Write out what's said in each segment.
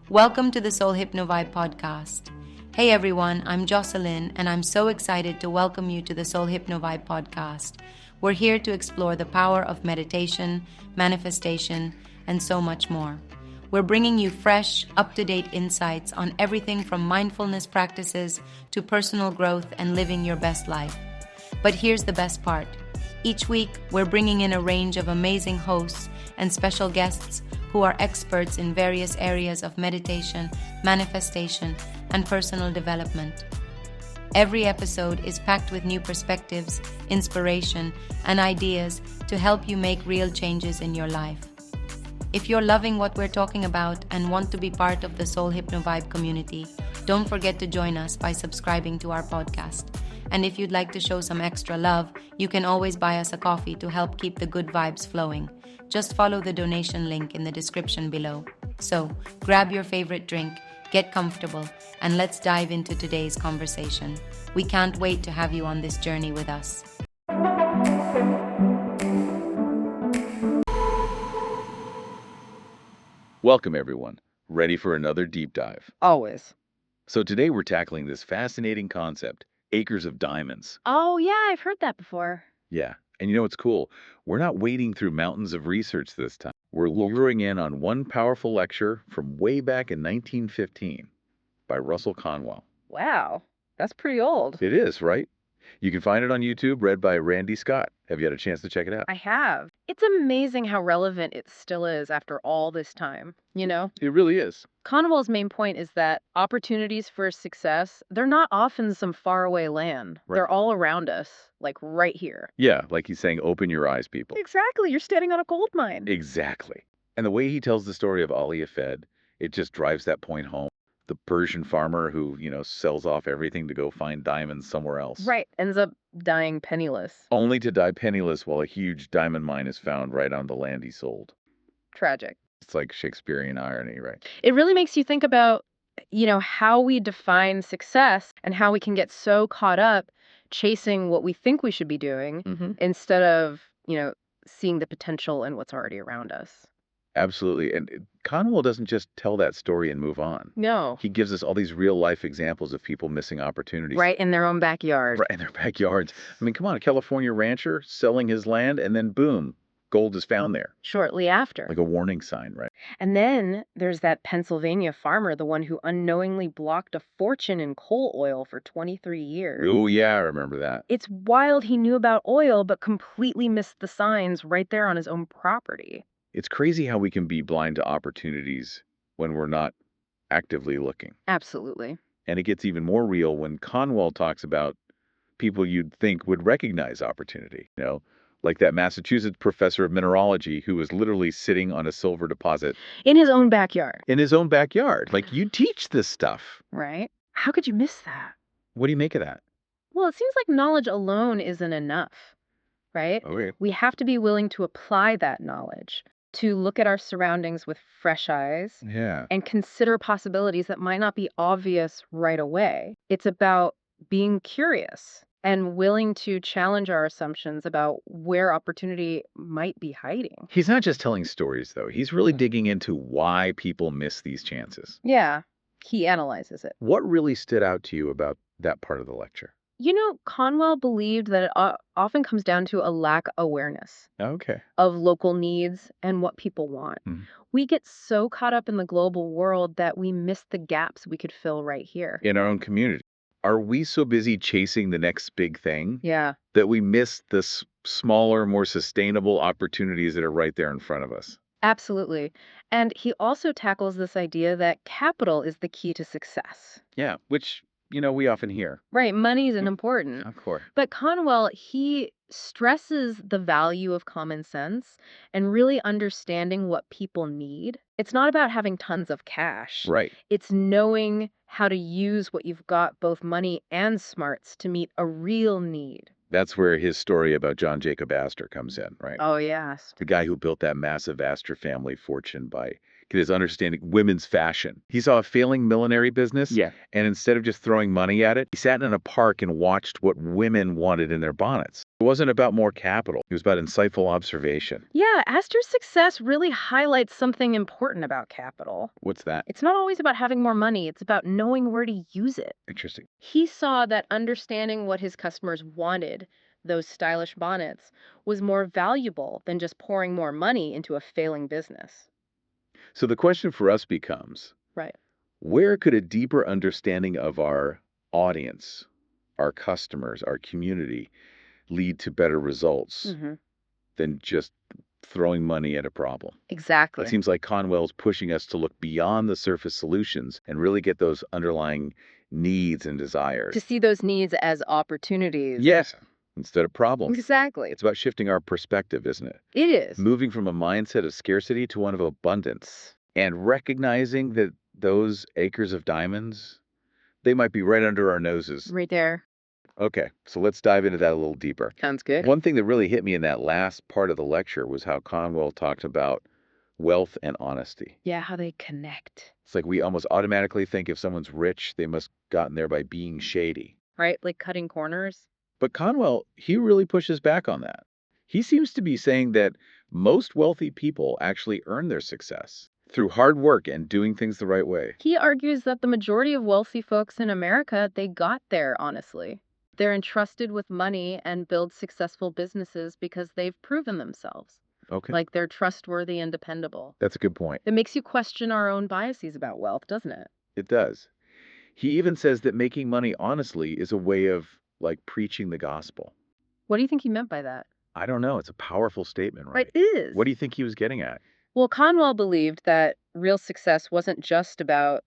Welcome to the Soul Hypno Vibe Podcast. Hey everyone, I'm Jocelyn and I'm so excited to welcome you to the Soul Hypno Vibe Podcast. We're here to explore the power of meditation, manifestation, and so much more. We're bringing you fresh, up-to-date insights on everything from mindfulness practices to personal growth and living your best life. But here's the best part. Each week, we're bringing in a range of amazing hosts and special guests who are experts in various areas of meditation, manifestation, and personal development. Every episode is packed with new perspectives, inspiration, and ideas to help you make real changes in your life. If you're loving what we're talking about and want to be part of the Soul Hypno Vibe community, don't forget to join us by subscribing to our podcast. And if you'd like to show some extra love, you can always buy us a coffee to help keep the good vibes flowing. Just follow the donation link in the description below. So, grab your favorite drink, get comfortable, and let's dive into today's conversation. We can't wait to have you on this journey with us. Welcome, everyone. Ready for another deep dive? Always. So today we're tackling this fascinating concept, acres of diamonds. Oh, yeah, I've heard that before. Yeah, and you know what's cool? We're not wading through mountains of research this time. We're luring in on one powerful lecture from way back in 1915 by Russell Conwell. Wow, that's pretty old. It is, right? You can find it on YouTube, read by Randy Scott. Have you had a chance to check it out? I have. It's amazing how relevant it still is after all this time, you know? It really is. Conwell's main point is that opportunities for success, they're not often some faraway land. Right. They're all around us, like right here. Yeah, like he's saying, open your eyes, people. Exactly, you're standing on a gold mine. Exactly. And the way he tells the story of Ali Afed, it just drives that point home. The Persian farmer who, sells off everything to go find diamonds somewhere else. Right, ends up dying penniless. Only to die penniless while a huge diamond mine is found right on the land he sold. Tragic. It's like Shakespearean irony, right? It really makes you think about, how we define success and how we can get so caught up chasing what we think we should be doing instead of, seeing the potential in what's already around us. Absolutely. And Conwell doesn't just tell that story and move on. No. He gives us all these real life examples of people missing opportunities. Right in their own backyard. Right in their backyards. I mean, come on, a California rancher selling his land and then boom, gold is found there. Shortly after. Like a warning sign, right? And then there's that Pennsylvania farmer, the one who unknowingly blocked a fortune in coal oil for 23 years. Oh, yeah, I remember that. It's wild he knew about oil, but completely missed the signs right there on his own property. It's crazy how we can be blind to opportunities when we're not actively looking. Absolutely. And it gets even more real when Conwell talks about people you'd think would recognize opportunity, like that Massachusetts professor of mineralogy who was literally sitting on a silver deposit. In his own backyard. In his own backyard. Like, you teach this stuff. Right? How could you miss that? What do you make of that? Well, it seems like knowledge alone isn't enough, right? Okay. We have to be willing to apply that knowledge, to look at our surroundings with fresh eyes Yeah. and consider possibilities that might not be obvious right away. It's about being curious and willing to challenge our assumptions about where opportunity might be hiding. He's not just telling stories, though. He's really digging into why people miss these chances. Yeah, he analyzes it. What really stood out to you about that part of the lecture? Conwell believed that it often comes down to a lack of awareness Okay. of local needs and what people want. We get so caught up in the global world that we miss the gaps we could fill right here. In our own community. Are we so busy chasing the next big thing Yeah, that we miss the smaller, more sustainable opportunities that are right there in front of us? absolutely. And he also tackles this idea that capital is the key to success. Yeah, which, we often hear. Right, money isn't important. Of course. But Conwell, he stresses the value of common sense and really understanding what people need. It's not about having tons of cash. Right. It's knowing how to use what you've got, both money and smarts, to meet a real need. That's where his story about John Jacob Astor comes in, right? Oh, yes. The guy who built that massive Astor family fortune by get his understanding women's fashion. He saw a failing millinery business, Yeah. and instead of just throwing money at it, he sat in a park and watched what women wanted in their bonnets. It wasn't about more capital. It was about insightful observation. Yeah, Astor's success really highlights something important about capital. What's that? It's not always about having more money, it's about knowing where to use it. Interesting. He saw that understanding what his customers wanted, those stylish bonnets, was more valuable than just pouring more money into a failing business. So the question for us becomes, Right. where could a deeper understanding of our audience, our customers, our community lead to better results than just throwing money at a problem? Exactly. It seems like Conwell's pushing us to look beyond the surface solutions and really get those underlying needs and desires. To see those needs as opportunities. Yes, instead of problems. Exactly. It's about shifting our perspective, isn't it? It is. Moving from a mindset of scarcity to one of abundance and recognizing that those acres of diamonds, they might be right under our noses. Right there. Okay, so let's dive into that a little deeper. Sounds good. One thing that really hit me in that last part of the lecture was how Conwell talked about wealth and honesty. Yeah, how they connect. It's like we almost automatically think if someone's rich, they must have gotten there by being shady. Right? Like cutting corners. But Conwell, he really pushes back on that. He seems to be saying that most wealthy people actually earn their success through hard work and doing things the right way. He argues that the majority of wealthy folks in America, they got there, honestly. They're entrusted with money and build successful businesses because they've proven themselves. Okay. Like they're trustworthy and dependable. That's a good point. It makes you question our own biases about wealth, doesn't it? It does. He even says that making money honestly is a way of, like, preaching the gospel. What do you think he meant by that? I don't know. It's a powerful statement, right? Right, it is. What do you think he was getting at? Well, Conwell believed that real success wasn't just about,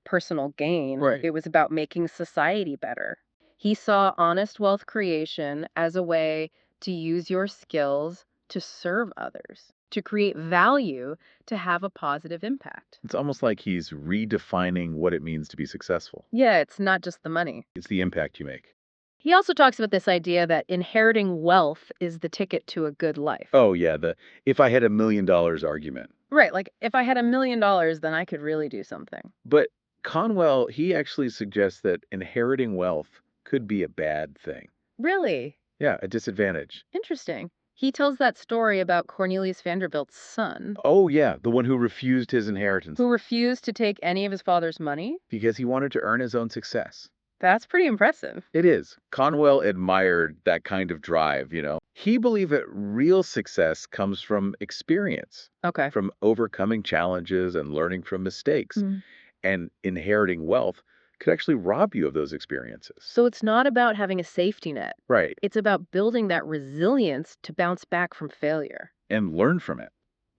personal gain. Right. It was about making society better. He saw honest wealth creation as a way to use your skills to serve others, to create value, to have a positive impact. It's almost like he's redefining what it means to be successful. Yeah, it's not just the money. It's the impact you make. He also talks about this idea that inheriting wealth is the ticket to a good life. Oh, yeah, the if I had $1 million argument. Right, like if I had $1 million, then I could really do something. But Conwell, he actually suggests that inheriting wealth could be a bad thing. Really? Yeah, a disadvantage. Interesting. He tells that story about Cornelius Vanderbilt's son, Oh, yeah, the one who refused his inheritance who refused to take any of his father's money. because he wanted to earn his own success. That's pretty impressive. It is. Conwell admired that kind of drive, He believed that real success comes from experience, Okay. from overcoming challenges and learning from mistakes. Mm. And inheriting wealth could actually rob you of those experiences. So it's not about having a safety net. Right. It's about building that resilience to bounce back from failure. And learn from it.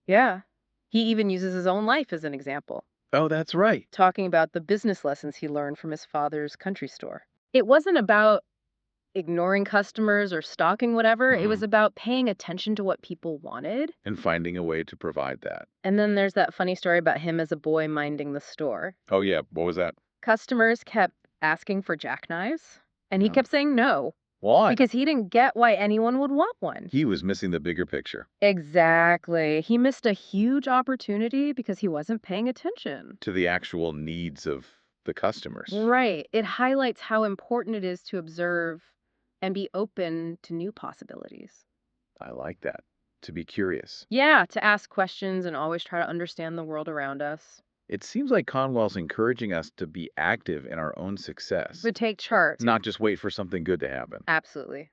Yeah. He even uses his own life as an example, Oh, that's right. talking about the business lessons he learned from his father's country store. It wasn't about ignoring customers or stalking whatever. It was about paying attention to what people wanted. And finding a way to provide that. And then there's that funny story about him as a boy minding the store. Oh, yeah. What was that? Customers kept asking for jackknives, and he No. kept saying no Why? because he didn't get why anyone would want one. He was missing the bigger picture Exactly. He missed a huge opportunity because he wasn't paying attention. to the actual needs of the customers. Right. It highlights how important it is to observe and be open to new possibilities. I like that. To be curious. Yeah, to ask questions and always try to understand the world around us. It seems like Conwell's encouraging us to be active in our own success, But take charge. not just wait for something good to happen. Absolutely.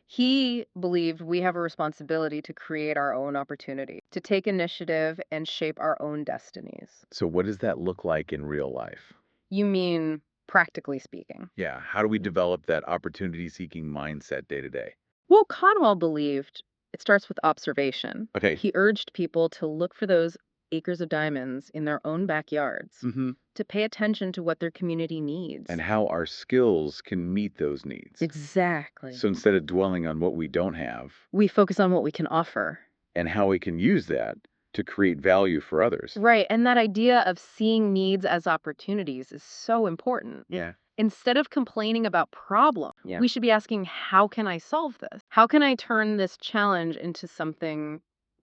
He believed we have a responsibility to create our own opportunity, to take initiative and shape our own destinies. So what does that look like in real life? You mean practically speaking? Yeah, how do we develop that opportunity-seeking mindset day to day? Well, Conwell believed it starts with observation. Okay. He urged people to look for those acres of diamonds in their own backyards, Mm-hmm. to pay attention to what their community needs. And how our skills can meet those needs. Exactly. So instead of dwelling on what we don't have We focus on what we can offer. and how we can use that to create value for others. Right. And that idea of seeing needs as opportunities is so important. Yeah. Instead of complaining about problems, Yeah. we should be asking, how can I solve this? How can I turn this challenge into something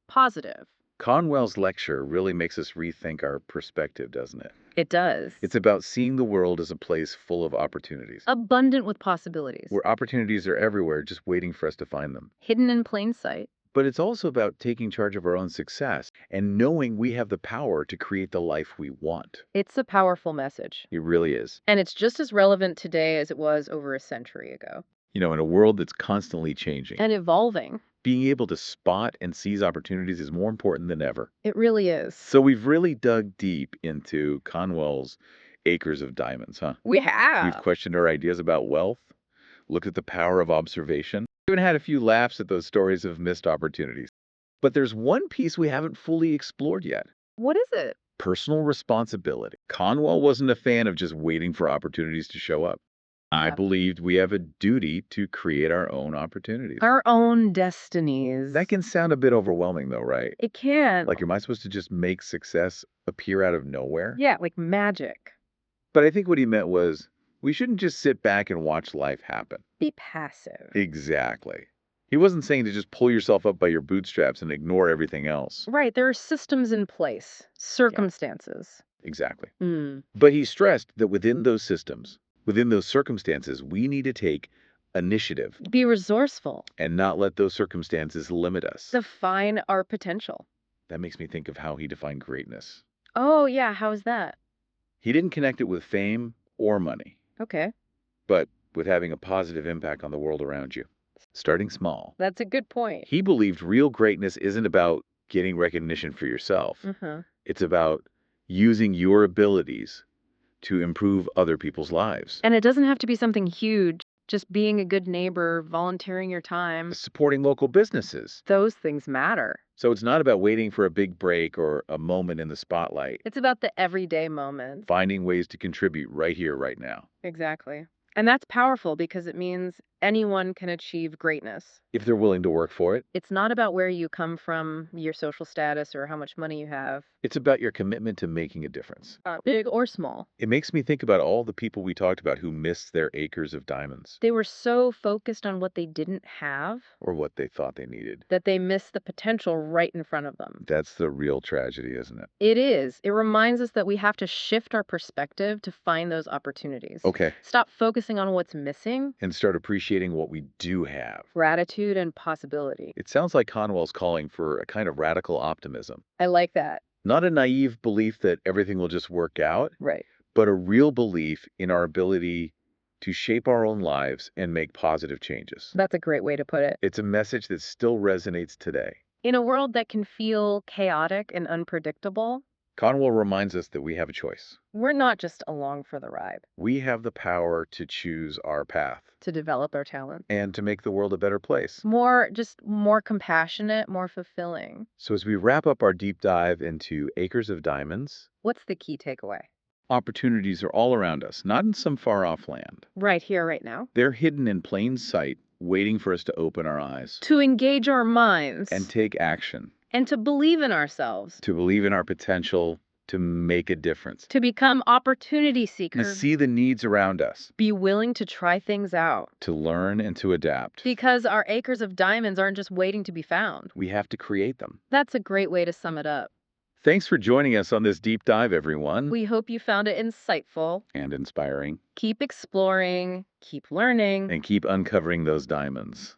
positive? Conwell's lecture really makes us rethink our perspective, doesn't it? It does. It's about seeing the world as a place full of opportunities, abundant with possibilities, where opportunities are everywhere, just waiting for us to find them. hidden in plain sight. But it's also about taking charge of our own success and knowing we have the power to create the life we want. It's a powerful message. It really is. And it's just as relevant today as it was over a century ago. You know, in a world that's constantly changing, And evolving. being able to spot and seize opportunities is more important than ever. It really is. So we've really dug deep into Conwell's acres of diamonds, huh? We have. We've questioned our ideas about wealth, looked at the power of observation, even had a few laughs at those stories of missed opportunities. But there's one piece we haven't fully explored yet. What is it? Personal responsibility. Conwell wasn't a fan of just waiting for opportunities to show up. I believed we have a duty to create our own opportunities. Our own destinies. That can sound a bit overwhelming, though, right? It can. Like, am I supposed to just make success appear out of nowhere? Yeah, like magic. But I think what he meant was we shouldn't just sit back and watch life happen. Be passive. Exactly. He wasn't saying to just pull yourself up by your bootstraps and ignore everything else. Right, there are systems in place, circumstances. Exactly. Mm. But he stressed that within those systems, within those circumstances, we need to take initiative Be resourceful. and not let those circumstances limit us. Define our potential. That makes me think of how he defined greatness. Oh, yeah, how is that? He didn't connect it with fame or money, Okay, but with having a positive impact on the world around you. Starting small. that's a good point. He believed real greatness isn't about getting recognition for yourself. Uh-huh. It's about using your abilities to improve other people's lives. And it doesn't have to be something huge. Just being a good neighbor, volunteering your time. Supporting local businesses. Those things matter. So it's not about waiting for a big break or a moment in the spotlight. It's about the everyday moments. Finding ways to contribute right here, right now. Exactly. And that's powerful because it means anyone can achieve greatness. If they're willing to work for it. It's not about where you come from, your social status, or how much money you have. It's about your commitment to making a difference. Big or small. It makes me think about all the people we talked about who missed their acres of diamonds. They were so focused on what they didn't have Or what they thought they needed. that they missed the potential right in front of them. That's the real tragedy, isn't it? It is. It reminds us that we have to shift our perspective to find those opportunities. Okay. Stop focusing on what's missing. And start appreciating what we do have. Gratitude and possibility. It sounds like Conwell's calling for a kind of radical optimism. I like that. Not a naive belief that everything will just work out, Right. but a real belief in our ability to shape our own lives and make positive changes. That's a great way to put it. It's a message that still resonates today. In a world that can feel chaotic and unpredictable, Conwell reminds us that we have a choice. we're not just along for the ride. We have the power to choose our path To develop our talent. and to make the world a better place. More compassionate, more fulfilling. So as we wrap up our deep dive into acres of diamonds, What's the key takeaway? opportunities are all around us, not in some far-off land. Right here, right now. They're hidden in plain sight, waiting for us to open our eyes To engage our minds. and take action, And to believe in ourselves. to believe in our potential to make a difference, To become opportunity and seekers. to see the needs around us, Be willing to try things out. to learn and to adapt. Because our acres of diamonds aren't just waiting to be found. We have to create them. That's a great way to sum it up. Thanks for joining us on this deep dive, everyone. We hope you found it insightful. And inspiring. Keep exploring, keep learning. And keep uncovering those diamonds.